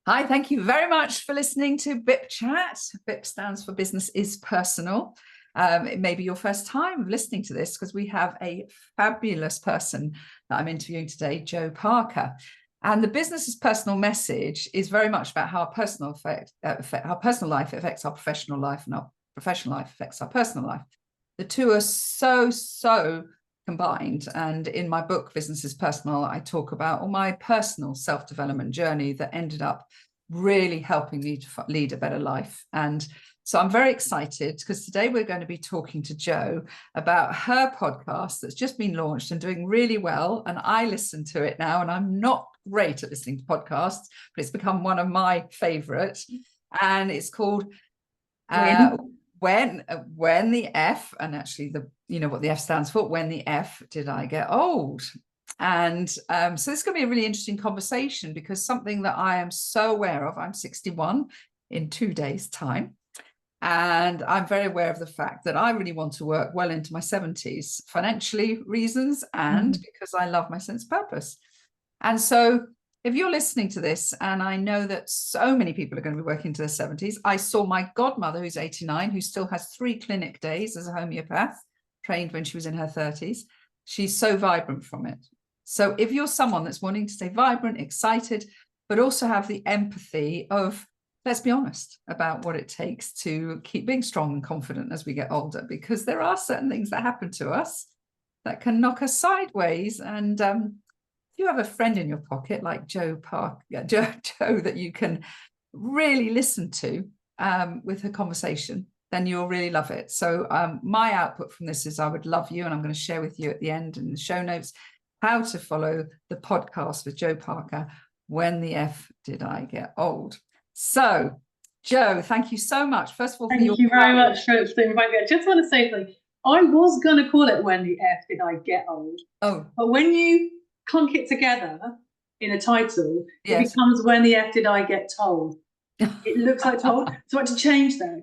Hi, thank you very much for listening to BIP Chat. BIP stands for Business is Personal. It may be your first time listening to this because we have a fabulous person that I'm interviewing today, Jo Parker. And the Business is Personal message is very much about how our personal life affects our professional life, and our professional life affects our personal life. The two are so combined. And in my book, Business is Personal, I talk about all my personal self-development journey that ended up really helping me to lead a better life. And so I'm very excited because today we're going to be talking to Jo about her podcast that's just been launched and doing really well. And I listen to it now, and I'm not great at listening to podcasts, but it's become one of my favorites. And it's called When the F, and actually what the F stands for, When the F Did I Get Old? And so this is going to be a really interesting conversation because something that I am so aware of, I'm 61 in 2 days' time. And I'm very aware of the fact that I really want to work well into my 70s, financially reasons, and because I love my sense of purpose. And so if you're listening to this, and I know that so many people are going to be working to their 70s, I saw my godmother, who's 89, who still has 3 clinic days as a homeopath, trained when she was in her 30s. She's so vibrant from it. So if you're someone that's wanting to stay vibrant, excited, but also have the empathy of, let's be honest about what it takes to keep being strong and confident as we get older, because there are certain things that happen to us that can knock us sideways. And if you have a friend in your pocket like Jo Parker, Jo that you can really listen to with her conversation, then you'll really love it. So my output from this is I would love you, and I'm going to share with you at the end in the show notes how to follow the podcast with Jo Parker, When the F Did I Get Old? So, Jo, thank you so much. First of all, thank you very much for inviting me. I just want to say something. I was going to call it When the F Did I Get Old? Oh. But when you clunk it together in a title, yes, it becomes When the F Did I Get Told? It looks like told. So I had to change that.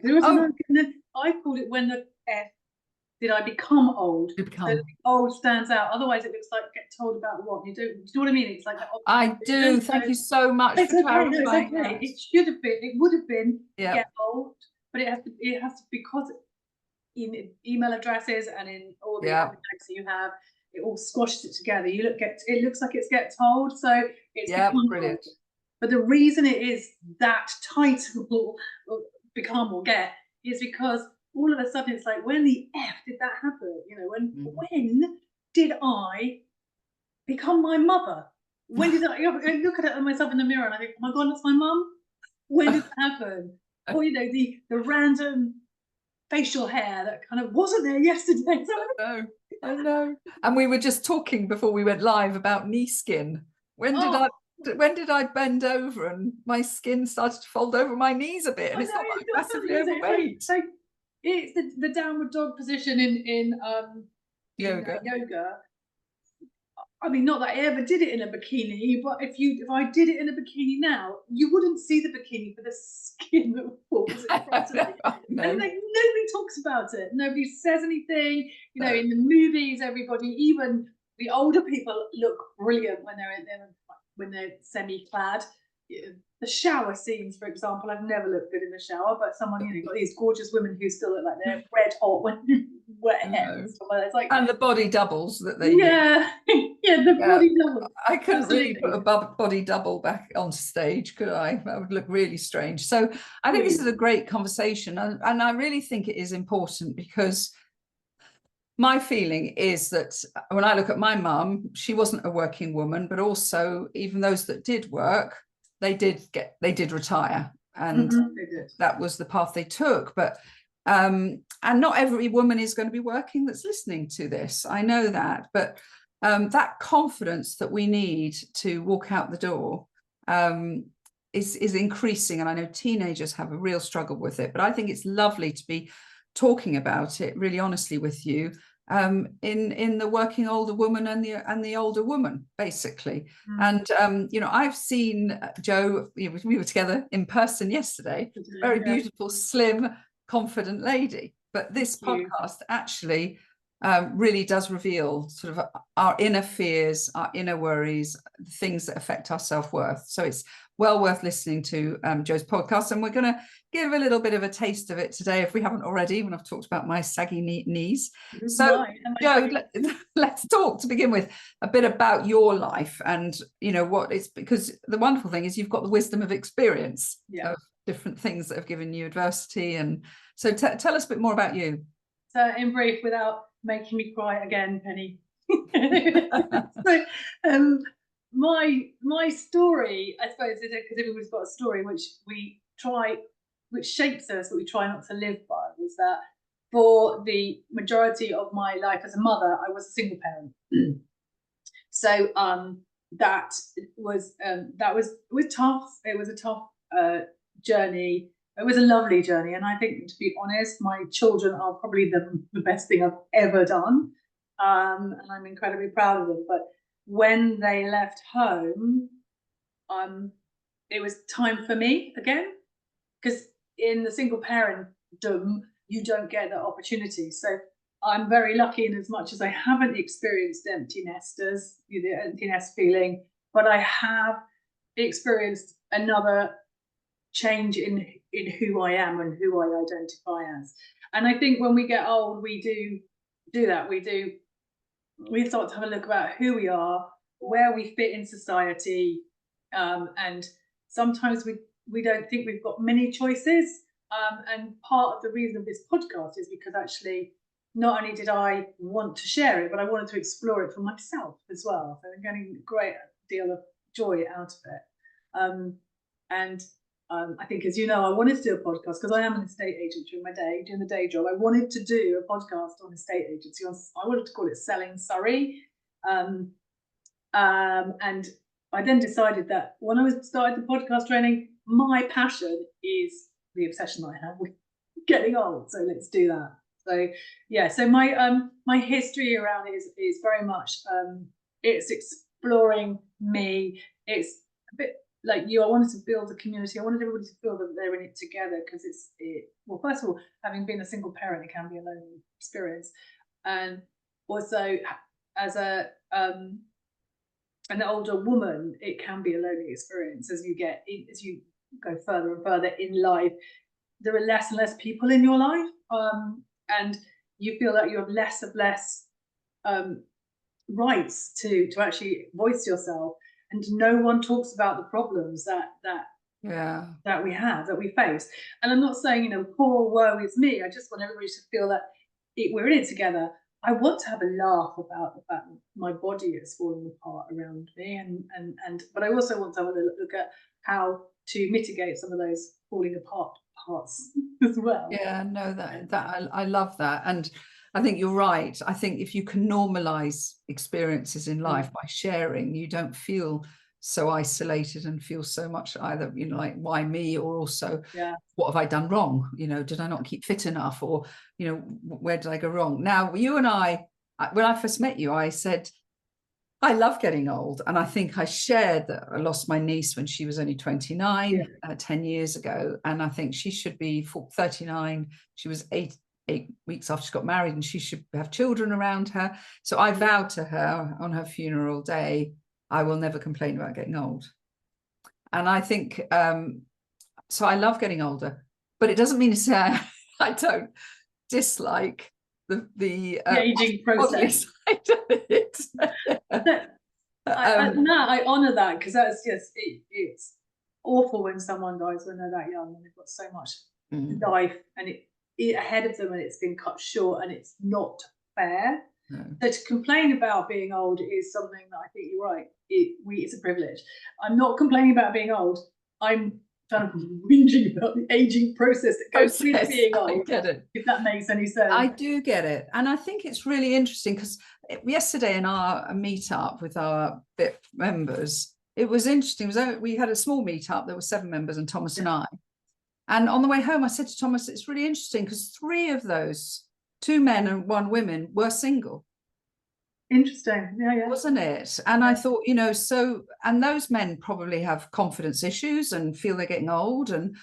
I called it When the F Did I Become Old? So the old stands out. Otherwise, it looks like get told about what you do. Do you know what I mean? It's like I do. Thank you so much for clarifying. No, it's okay. It should have been. It would have been get old, but it has to because in email addresses and in all the contacts that you have, it all squashes it together. It looks like it's get told. So it's become brilliant. Old. But the reason it is that title, become or get, is because all of a sudden it's like, when the F did that happen? When did I become my mother? When did I look at myself in the mirror and I think, oh my God, that's my mum? When did that happen? Or the random facial hair that kind of wasn't there yesterday. I know. And we were just talking before we went live about knee skin. When did I bend over and my skin started to fold over my knees a bit? And it's not like massively overweight. It's the downward dog position in yoga. I mean, not that I ever did it in a bikini, but if I did it in a bikini now, you wouldn't see the bikini for the skin that falls in front of it. And nobody talks about it. Nobody says anything. In the movies, everybody, even the older people, look brilliant when they're semi-clad. The shower scenes, for example, I've never looked good in the shower, but someone, got these gorgeous women who still look like they're red hot when wet hair and stuff like that. It's like, and the body doubles that they body double. I couldn't really put a body double back on stage, could I? That would look really strange. So I think this is a great conversation, and I really think it is important because my feeling is that when I look at my mum, she wasn't a working woman, but also even those that did work, they did retire, and that was the path they took. But and not every woman is going to be working that's listening to this. I know that, but that confidence that we need to walk out the door is increasing, and I know teenagers have a real struggle with it. But I think it's lovely to be talking about it really honestly with you in the working older woman and the older woman, basically. And I've seen Jo, we were together in person yesterday, very beautiful, slim, confident lady. But this podcast actually really does reveal sort of our inner fears, our inner worries, things that affect our self-worth. So it's well worth listening to Jo's podcast. And we're going to give a little bit of a taste of it today, if we haven't already, when I've talked about my saggy knees. So Jo, let's talk to begin with a bit about your life and, you know, what it's, because the wonderful thing is you've got the wisdom of experience of different things that have given you adversity. And so tell us a bit more about you. So in brief, without making me cry again, Penny. So my story, I suppose, is because everybody's got a story which shapes us, but we try not to live by, was that for the majority of my life as a mother, I was a single parent. So that was tough. It was a tough journey. It was a lovely journey, and I think, to be honest, my children are probably the best thing I've ever done, and I'm incredibly proud of them. But when they left home, it was time for me again, because in the single parentdom, you don't get that opportunity. So I'm very lucky in as much as I haven't experienced empty nesters, the empty nest feeling, but I have experienced another change in who I am and who I identify as. And I think when we get old, we do that. We start to have a look about who we are, where we fit in society, and sometimes we don't think we've got many choices. And part of the reason of this podcast is because actually, not only did I want to share it, but I wanted to explore it for myself as well. So I'm getting a great deal of joy out of it. I think, as you know, I wanted to do a podcast because I am an estate agent during my day, doing the day job. I wanted to do a podcast on estate agency. I wanted to call it Selling Surrey. And I then decided that when I started the podcast training, my passion is the obsession that I have with getting old. So let's do that. So yeah, so my history around it is very much it's exploring me. It's a bit like you. I wanted to build a community. I wanted everybody to feel that they're in it together, because well, first of all, having been a single parent, it can be a lonely experience, and also as an older woman, it can be a lonely experience as you go further and further in life. There are less and less people in your life, and you feel that you have less rights to actually voice yourself, and no one talks about the problems that we have, that we face. And I'm not saying, poor woe is me. I just want everybody to feel that we're in it together. I want to have a laugh about the fact that my body is falling apart around me, but I also want to have a look at how to mitigate some of those falling apart parts as well. Yeah, no, that I love that. And I think you're right. I think if you can normalize experiences in life by sharing, you don't feel so isolated and feel so much either, like, why me, or also, what have I done wrong? Did I not keep fit enough, or, where did I go wrong? Now, you and I, when I first met you, I said, I love getting old. And I think I shared that I lost my niece when she was only 29, 10 years ago. And I think she should be 39. She was eight weeks after she got married, and she should have children around her. So I vowed to her on her funeral day, I will never complain about getting old. And I think, so I love getting older, but it doesn't mean to say I don't dislike the aging process. Side of it. I honour that, because that's just it's awful when someone dies when they're that young, and they've got so much life and it ahead of them, and it's been cut short, and it's not fair. No. So to complain about being old is something that I think you're right. It's a privilege. I'm not complaining about being old. I'm kind of whinging about the aging process that goes through being old. I get it. If that makes any sense. I do get it. And I think it's really interesting, because yesterday in our meetup with our BIP members, it was interesting. We had a small meetup. There were 7 members and Thomas and I. And on the way home, I said to Thomas, it's really interesting, because 3 of those, 2 men and 1 woman, were single. Interesting. Yeah. Wasn't it? And I thought, and those men probably have confidence issues and feel they're getting old, and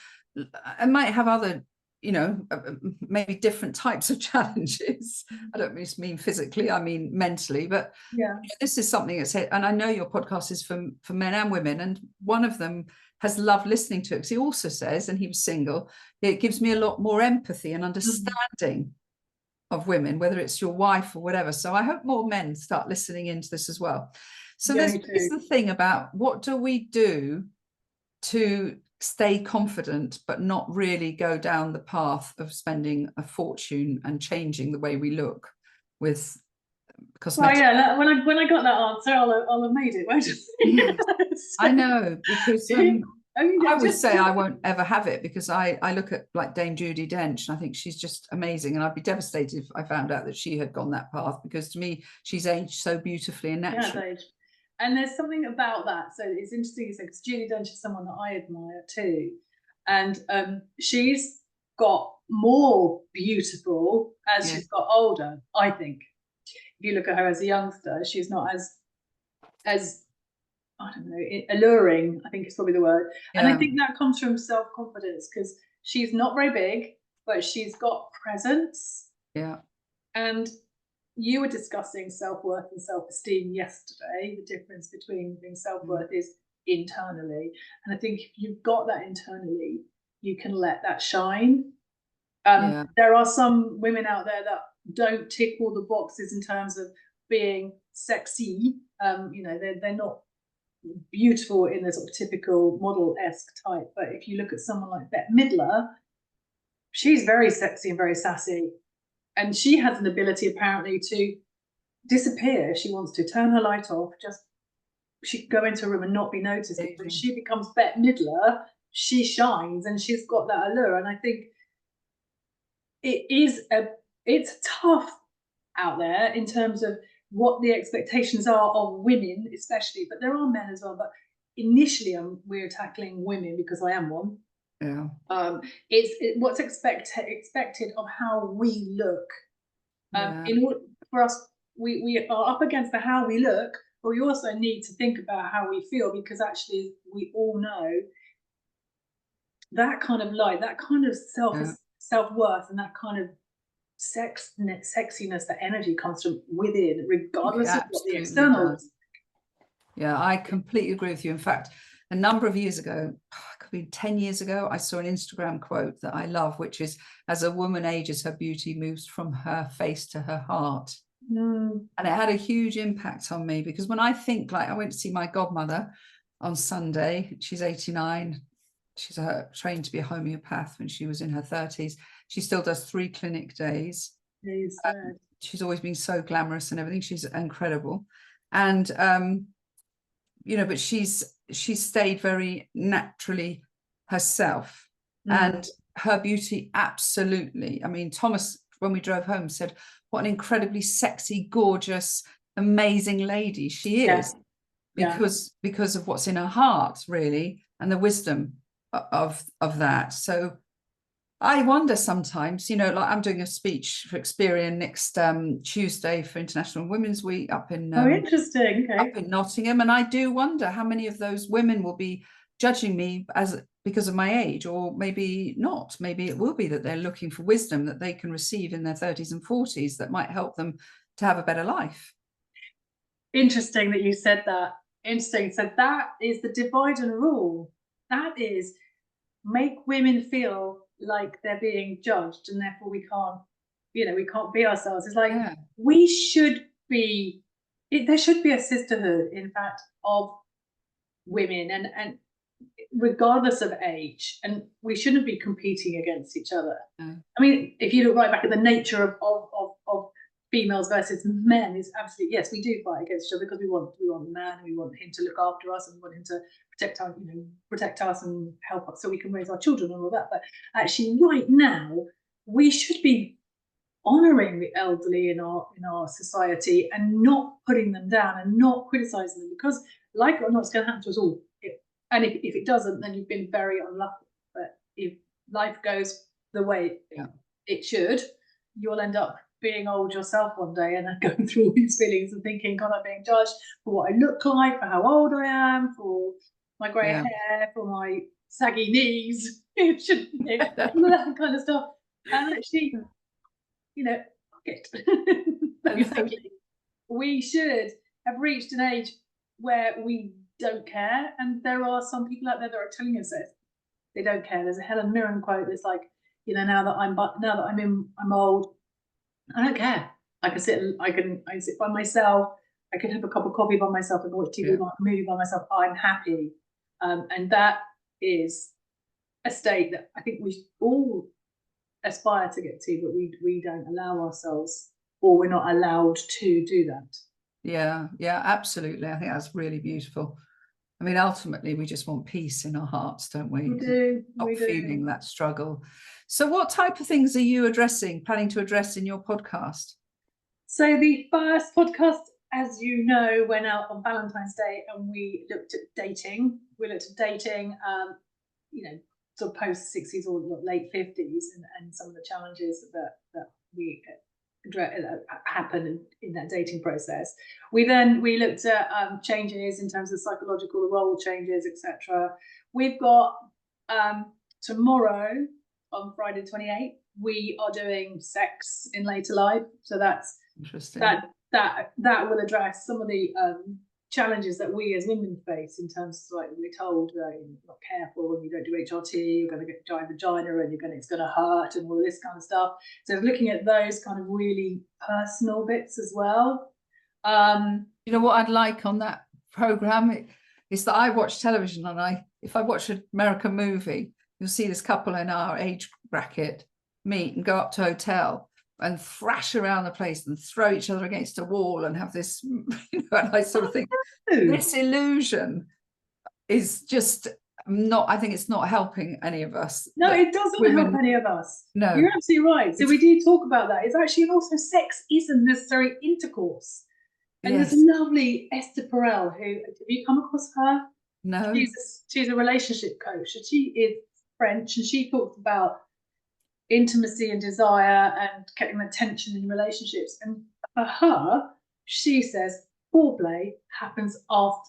might have other maybe different types of challenges. I don't just mean physically, I mean mentally, but yeah, this is something that's, and I know your podcast is for men and women, and one of them has loved listening to it because he also says, and he was single, it gives me a lot more empathy and understanding of women, whether it's your wife or whatever. So I hope more men start listening into this as well. So yeah, there's the thing about, what do we do to stay confident but not really go down the path of spending a fortune and changing the way we look with cosmetic? Well, yeah, when I got that answer, I'll have made it, won't I? I know, because I mean, I would say I won't ever have it, because I look at like Dame Judi Dench and I think she's just amazing, and I'd be devastated if I found out that she had gone that path, because to me she's aged so beautifully and naturally. Yeah, and there's something about that. So it's interesting, because Judi Dench is someone that I admire too, and she's got more beautiful as she's got older. I think if you look at her as a youngster, she's not as I don't know, alluring, I think is probably the word. And I think that comes from self-confidence, because she's not very big, but she's got presence. Yeah. And you were discussing self-worth and self-esteem yesterday. The difference between being self-worth is internally. And I think if you've got that internally, you can let that shine. There are some women out there that don't tick all the boxes in terms of being sexy. They're not beautiful in the sort of typical model-esque type. But if you look at someone like Bette Midler, she's very sexy and very sassy. And she has an ability apparently to disappear if she wants to, turn her light off, she can go into a room and not be noticed. When she becomes Bette Midler, she shines and she's got that allure. And I think it's tough out there in terms of what the expectations are of women, especially, but there are men as well. But initially, we're tackling women because I am one. Yeah. It's what's expected of how we look. In order for us, we are up against the how we look, but we also need to think about how we feel, because actually we all know that kind of light, that kind of self-worth, and that kind of sexiness, that energy comes from within, regardless of what the external is. Yeah, I completely agree with you. In fact, a number of years ago, it could be 10 years ago, I saw an Instagram quote that I love, which is, as a woman ages, her beauty moves from her face to her heart. And it had a huge impact on me, because when I think, like, I went to see my godmother on Sunday, she's 89. She's trained to be a homeopath when she was in her 30s. She still does 3 clinic days. She's always been so glamorous and everything. She's incredible. And, but she's stayed very naturally herself. And her beauty, absolutely. I mean, Thomas, when we drove home, said, what an incredibly sexy, gorgeous, amazing lady she is. Because of what's in her heart, really, and the wisdom of that. So I wonder sometimes, like I'm doing a speech for Experian next Tuesday for International Women's Week up in interesting. Okay. Up in Nottingham, and I do wonder how many of those women will be judging me because of my age, or maybe not. Maybe it will be that they're looking for wisdom that they can receive in their 30s and 40s that might help them to have a better life. Interesting that you said that. Interesting. So that is the divide and rule. That is, make women feel like they're being judged, and therefore we can't be ourselves. It's like we should be. There should be a sisterhood, in fact, of women, and regardless of age, and we shouldn't be competing against each other. I mean, if you look right back at the nature of females versus men, is absolutely, yes, we do fight against each other, because we want the man, and we want him to look after us, and we want him to protect us and help us so we can raise our children and all that. But actually, right now, we should be honouring the elderly in our society and not putting them down and not criticising them, because, like it or not, it's going to happen to us all. And if it doesn't, then you've been very unlucky. But if life goes the way it should, you'll end up being old yourself one day and then going through all these feelings and thinking, God, I'm being judged for what I look like, for how old I am, for my grey hair, for my saggy knees. It shouldn't, all that kind of stuff. And actually, fuck it. Basically, we should have reached an age where we don't care, and there are some people out there that are telling us this. They don't care. There's a Helen Mirren quote that's like, now that I'm old, I don't care. I can sit by myself. I can have a cup of coffee by myself and watch TV, watch a movie by myself. I'm happy, and that is a state that I think we all aspire to get to, but we don't allow ourselves, or we're not allowed to do that. Yeah, absolutely. I think that's really beautiful. I mean, ultimately, we just want peace in our hearts, don't we? We do. Not feeling that struggle. So what type of things are you planning to address in your podcast? So the first podcast, as you know, went out on Valentine's Day, and we looked at dating. Sort of post 60s or late 50s, and some of the challenges that we happen in that dating process. We looked at changes in terms of psychological role changes, etc. We've got tomorrow, on Friday 28th, we are doing sex in later life. So that's interesting. That will address some of the challenges that we as women face, in terms of, like, we're told you're not careful and you don't do HRT, you're going to get giant vagina and it's going to hurt and all this kind of stuff. So looking at those kind of really personal bits as well. You know what I'd like on that program is that I watch television, and if I watch an American movie, you'll see this couple in our age bracket meet and go up to a hotel and thrash around the place and throw each other against a wall and have this, and I sort of think this illusion is just not, I think it's not helping any of us. No, it doesn't help any of us. No. You're absolutely right. So we do talk about that. It's actually, and also sex isn't necessarily intercourse. And there's a lovely Esther Perel, who, have you come across her? No. She's a relationship coach. She is French, and she talks about intimacy and desire and getting attention in relationships. And for her, she says foreplay happens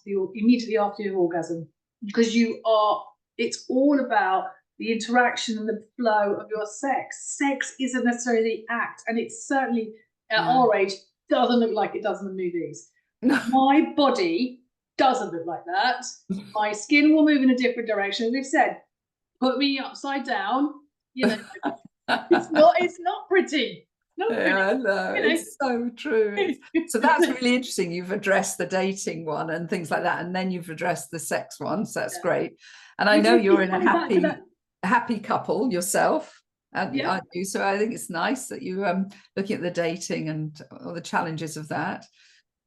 immediately after your orgasm, because it's all about the interaction and the flow of your sex. Sex isn't necessarily the act, and it's certainly at our age doesn't look like it does in the movies. My body doesn't look like that. My skin will move in a different direction. We've said, put me upside down, it's not pretty. Yeah, no, it's so true. So that's really interesting. You've addressed the dating one and things like that, and then you've addressed the sex one. So that's great. And I know you're in a happy couple yourself, aren't you? So I think it's nice that you looking at the dating and all the challenges of that.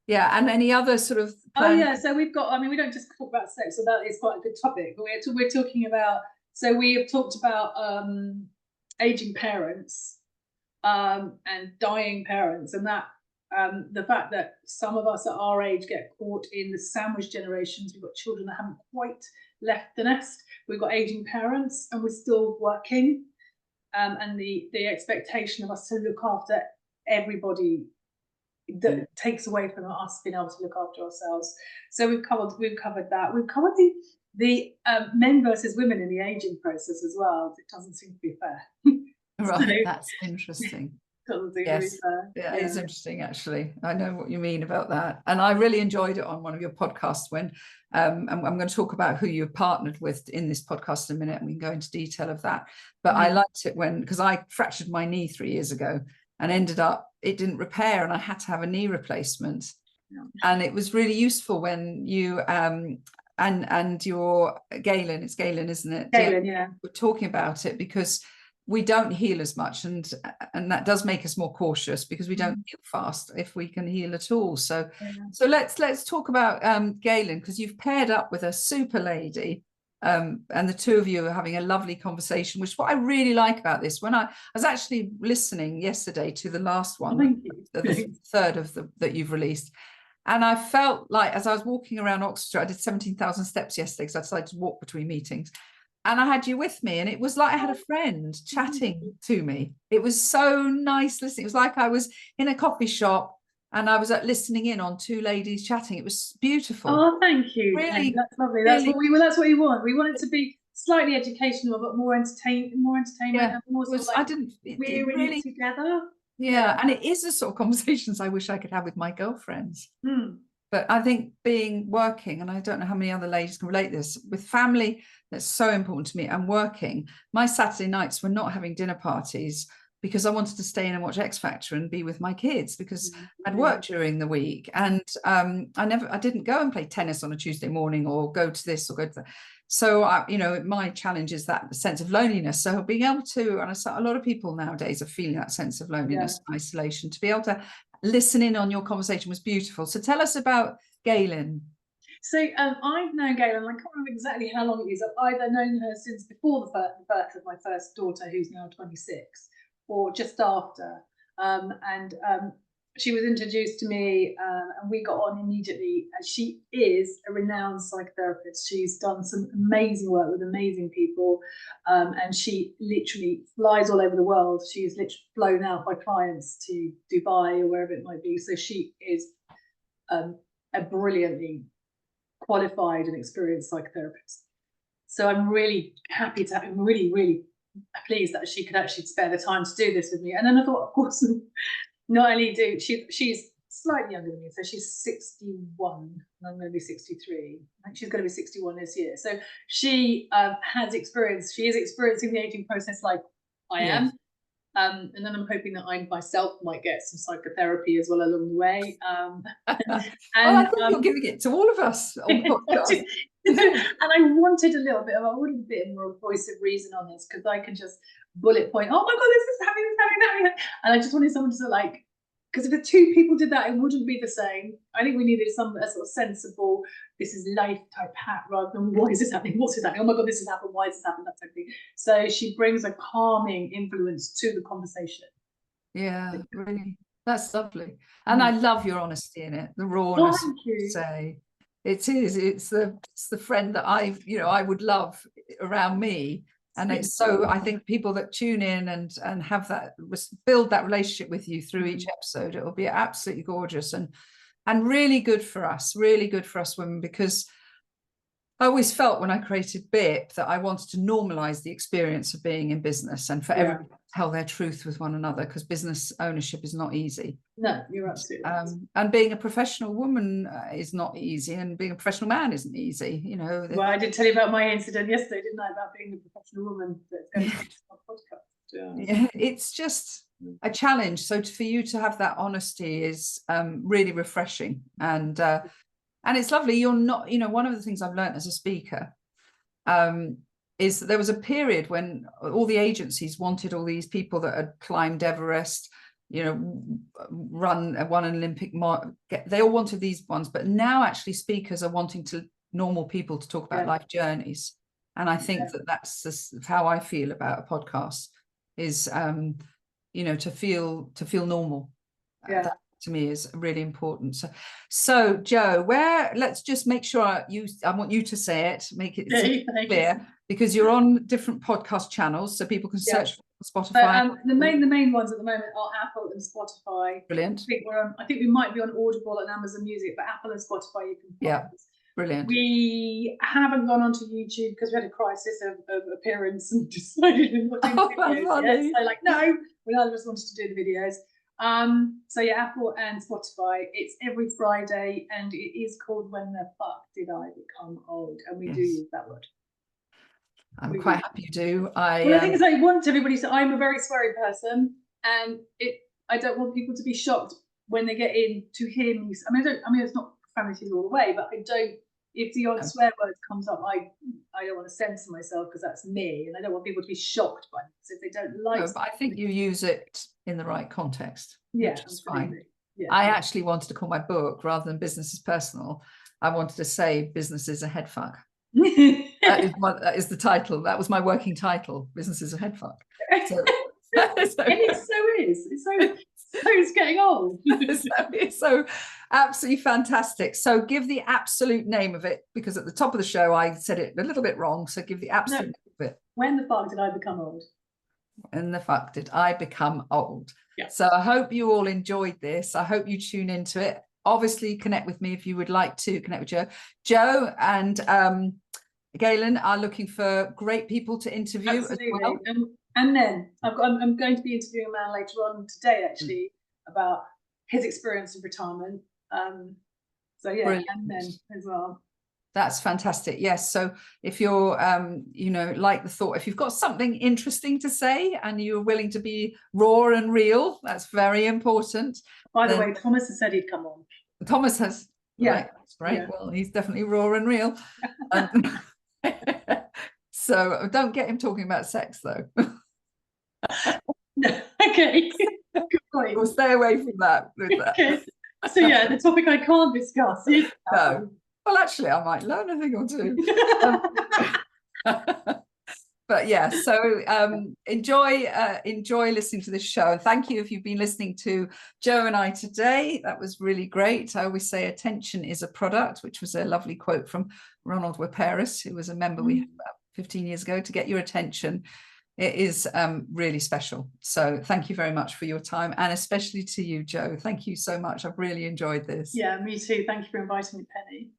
Yeah, and any other sort of so we've got, we don't just talk about sex, so that is quite a good topic. We're talking about, so we have talked about aging parents and dying parents, and that the fact that some of us at our age get caught in the sandwich generations. We've got children that haven't quite left the nest. We've got aging parents, and we're still working, and the expectation of us to look after everybody that takes away from us being able to look after ourselves. So we've covered that. We've covered the men versus women in the aging process as well. It doesn't seem to be fair. Right, that's interesting. Yes, yeah, it's interesting, actually. I know what you mean about that, and I really enjoyed it on one of your podcasts when I'm going to talk about who you've partnered with in this podcast in a minute, and we can go into detail of that. But I liked it because I fractured my knee 3 years ago and ended up, it didn't repair, and I had to have a knee replacement. And it was really useful when you and your Gaylin, it's Gaylin, isn't it? Gaylin, yeah. We're talking about it because we don't heal as much, and that does make us more cautious, because we don't heal fast if we can heal at all. So let's talk about Gaylin, because you've paired up with a super lady, and the two of you are having a lovely conversation, which is what I really like about this. When I was actually listening yesterday to the last one, the third of that you've released, and I felt like, as I was walking around Oxford, I did 17,000 steps yesterday because I decided to walk between meetings. And I had you with me, and it was like I had a friend chatting to me. It was so nice listening. It was like I was in a coffee shop and I was listening in on two ladies chatting. It was beautiful. Oh, thank you. Really, that's lovely. That's really, what we want. We want it to be slightly educational, but more entertainment, and more sort of like I didn't we're in it together. Yeah, and it is the sort of conversations I wish I could have with my girlfriends. But I think working, and I don't know how many other ladies can relate this, with family, that's so important to me, and working. My Saturday nights were not having dinner parties because I wanted to stay in and watch X Factor and be with my kids, because I'd worked during the week, and I didn't go and play tennis on a Tuesday morning or go to this or go to that. So my challenge is that sense of loneliness. So being able to, and a lot of people nowadays are feeling that sense of loneliness, isolation, to be able to listen in on your conversation was beautiful. So tell us about Gaylin. So I've known Gaylin, I can't remember exactly how long it is. I've either known her since before the birth of my first daughter, who's now 26, or just after. She was introduced to me, and we got on immediately. She is a renowned psychotherapist. She's done some amazing work with amazing people, and she literally flies all over the world. She is literally flown out by clients to Dubai or wherever it might be. So she is a brilliantly qualified and experienced psychotherapist. So I'm really happy to, I'm really, really pleased that she could actually spare the time to do this with me. And then I thought, of course, not only she's slightly younger than me, so she's 61, and I'm going to be 63. I think she's going to be 61 this year. So she she is experiencing the aging process like I am. And then I'm hoping that I myself might get some psychotherapy as well along the way. I think you're giving it to all of us on the podcast. And I wanted a bit more voice of reason on this, because I can just bullet point, oh my God, this is happening. And I just wanted someone to like, because if the two people did that, it wouldn't be the same. I think we needed a sort of sensible, this is life type hat, rather than why is this happening? What's this happening? Oh my God, this has happened. Why has this happened? That type of thing. So she brings a calming influence to the conversation. Yeah, really. That's lovely. And I love your honesty in it, the rawness. Thank you. Say it is. It's the friend that I would love around me. And it's so, I think people that tune in and have that, build that relationship with you through each episode, it will be absolutely gorgeous and really good for us women, because I always felt when I created BIP that I wanted to normalize the experience of being in business, and for everyone to tell their truth with one another, because business ownership is not easy. No, you're absolutely right. And being a professional woman is not easy, and being a professional man isn't easy. Well, I did tell you about my incident yesterday, didn't I, about being a professional woman that's going to our podcast. Yeah, it's just a challenge. So for you to have that honesty is really refreshing, and it's lovely. You're not, one of the things I've learned as a speaker is that there was a period when all the agencies wanted all these people that had climbed Everest, won an Olympic they all wanted these ones, but now actually speakers are wanting normal people to talk about life journeys. And I think that's just how I feel about a podcast is, to feel normal. That to me is really important. So Jo, let's just make sure I want you to say it, make it clear, because you're on different podcast channels, so people can search for Spotify. The main ones at the moment are Apple and Spotify. Brilliant. I think we might be on Audible and Amazon Music, but Apple and Spotify you can find us. Brilliant. We haven't gone onto YouTube because we had a crisis of appearance and decided we were doing videos. So no, we neither of us wanted to do the videos. Apple and Spotify. It's every Friday, and it is called When the Fuck Did I Become Old? And we do use that word. I'm quite happy you do. The thing is, I want everybody to. I'm a very sweary person, and I don't want people to be shocked when they get in to hear me. I mean, it's not profanities all the way, but I don't. If the odd swear word comes up, I don't want to censor myself, because that's me, and I don't want people to be shocked by it. So if they don't like, but I think you use it in the right context. Yeah, which is fine. Yeah. I actually wanted to call my book, rather than Business is Personal, I wanted to say Business is a head fuck. That is the title. That was my working title. Business is a head fuck. So, it's getting old. It's so absolutely fantastic. So give the absolute name of it, because at the top of the show I said it a little bit wrong. So give the absolute name of it. When the fuck did I become old? When the fuck did I become old? Yeah. So I hope you all enjoyed this. I hope you tune into it. Obviously, connect with me if you would like to connect with Jo. And Gaylin are looking for great people to interview. Absolutely. As well. And then I'm going to be interviewing a man later on today, actually, about his experience of retirement. So yeah, brilliant. And then as well. That's fantastic. Yes. So if you're, you know, like the thought, if you've got something interesting to say and you're willing to be raw and real, that's very important. By the way, Thomas has said he'd come on. Thomas has. Yeah. Right, that's great. Yeah. Well, he's definitely raw and real. So don't get him talking about sex, though. No. Okay. Good point. We'll stay away from that. Okay. So yeah, the topic I can't discuss is no. Well, actually, I might learn a thing or two. But yeah, so enjoy listening to this show. And thank you if you've been listening to Joe and I today. That was really great. I always say attention is a product, which was a lovely quote from Ronald Waperis, who was a member we had about 15 years ago. To get your attention, it is really special. So thank you very much for your time, and especially to you, Joe. Thank you so much. I've really enjoyed this. Yeah, me too. Thank you for inviting me, Penny.